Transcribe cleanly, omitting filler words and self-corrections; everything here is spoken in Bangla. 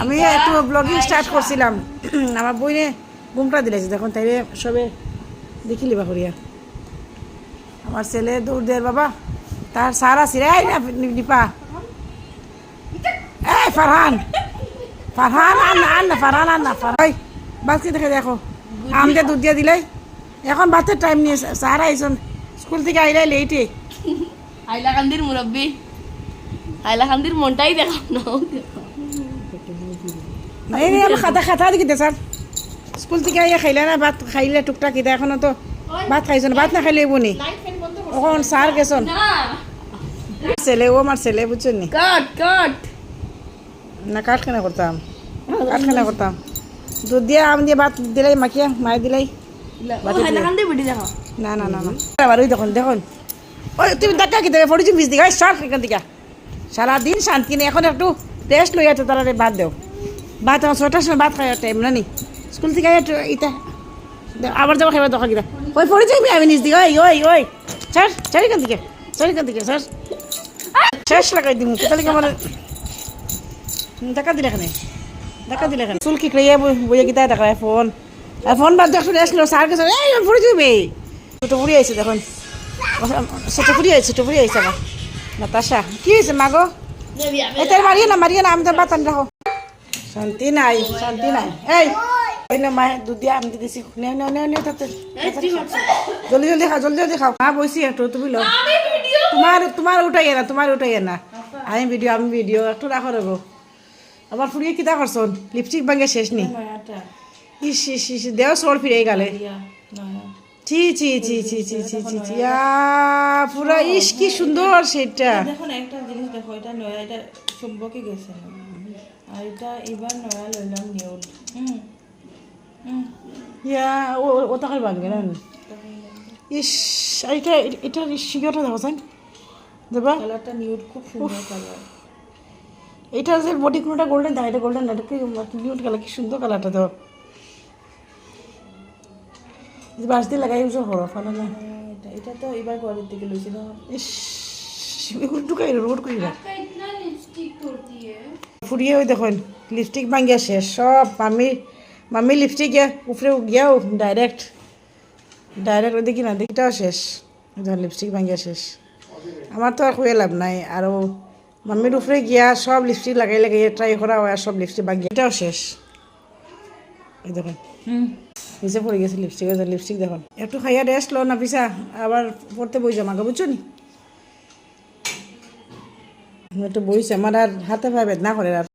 আমি একটু ব্লগিং স্টার্ট করছিলাম, আমার বইনে ঘুমটা দিলেছে, দেখুন তাইলে সবে দেখি লিবা করিয়া। আমার ছেলে দৌড় দেয় বাবা, তার সারা সিরাই না নিপা। এই ফারহান, ফারহান আন না, ফারহান আন না, ফারহাই বাসকে দেখে দেখো আমদের দুধ দিয়ে দিলাই। এখন বাতের টাইম নিয়ে সারা আইসন স্কুল থেকে আইলাই লেটে। হাইলাকান্দির মুরব্বী, হাইলাকান্দির মনটাই দেখাও না। এই রে আমার খাতা খাতা দিকে স্যার, স্কুল থেকে আইয়া খাইলে না ভাত খাইলে টুকটাক কিতা, এখনো তো ভাত খাইছো না, ভাত না খাইলে বনি ওখন সার গেছন। ছেলে ও আমার ছেলে বুঝছেন নি, কাট কাট না কাঠ খানা করতাম, কাঠ খানা করতাম, দুধ দিয়ে আম দিয়ে ভাত দিলাই মাখিয়া মায়ে দিলাই। হাইলাকান্দির বেটি দেখাও। না না না না আবার ওই দেখুন দেখুন, ওই তুমি দেখা কি দেবে পড়েছি বিষ দিকে সব এখান থেকে সারাদিন শান্তি নেই। এখন একটু রেস্ট লই আছে, তারা ভাত দেও, ভাত আমার 6টার সময় ভাত খাই টাইম না নি, স্কুল থেকে ইটা আবার যাবো খাইবার দরকার কিনা ওই পড়ে যাইবি আমি নিজ দিকে। ওই ওই ওই স্যার স্যার এখান থেকে, স্যার এখান থেকে, স্যার শেষ লাগাই দিব তাহলে কি আমার দেখা দিলে এখানে, দেখা দিলে এখানে চুল কি খাইয়া বইয়া কিতা দেখা ফোন, আর ফোন বাদ একটু রেস্ট লো, স্যার গেছে এই পড়ে যাইবে। ছোটো পুরি আইছে দেখুন, ছোটো পুরি আইছে আমার নাতাশা। কি হয়েছে মাগো? এই তার মারিয়ে না আমি তোর বাতান রাখো। শান্তি নাই, শান্তি নাই। এই ওই না মায়ের দুধ দিয়ে আমি দিয়েছি, নে নে নে নে তাতে জলদি জলদি খাও, জলদি জলদি খাও। মা বসি একটু তুমি লো, তোমার উঠাই না, তোমার উঠাই না, আমি ভিডিও একটু রাখো রবো। আবার ফুরিয়ে কিতা করছন, লিপস্টিক ভাঙে শেষ নি। ইস ইস ইস দেও সর ফিরে গেলে, ছি ছি ছি ছি ছি ছি ছি ছি, পুরা ইস কি সুন্দর সেটা। দেখুন একটা জিনিস দেখো, এটা নয়া, এটা সম্পর্কে গেছে না, আর এটা এবার নয়া লইলাম নিউড। ইয়া ও তাকার ভাঙবে না। ইস এটা এটা শিখটা দেখছেন দেবা, কালারটা নিউড, খুব সুন্দর কালার। এটা যে বডি কোনটা গোল্ডেন থাকে, এটা গোল্ডেন না, এটা কি নিউড কালার, কি সুন্দর কালারটা তো। বাস দিয়ে লাগাই উজো হরো ফালা না, এটা তো এবার ঘরের থেকে লইছি না। ইস এগুলো ঢুকাই রোড করি না ফুরিয়ে। ওই দেখুন লিপস্টিক ভাঙিয়া শেষ সব, মামি লিপস্টিক গিয়া উপরে গিয়াও ডাইরেক্ট ওই দেখি না দেখিটাও শেষ। দেখুন লিপস্টিক ভাঙিয়া শেষ, আমার তো আর খুঁয়ে লাভ নাই। আরও মাম্মির উপরে গিয়া সব লিপস্টিক লাগাই ট্রাই করা হয়, আর সব লিপস্টিক ভাঙিয়া এটাও শেষ। এই দেখুন নিচে পড়ে গেছে লিপস্টিক দেখুন। একটু খাইয়া রেস্ট লো না পিসা, আবার পড়তে বই জমাকে বুঝছো নি, একটু বইছে আমার আর হাতে পায়ে বেদনা করে আর।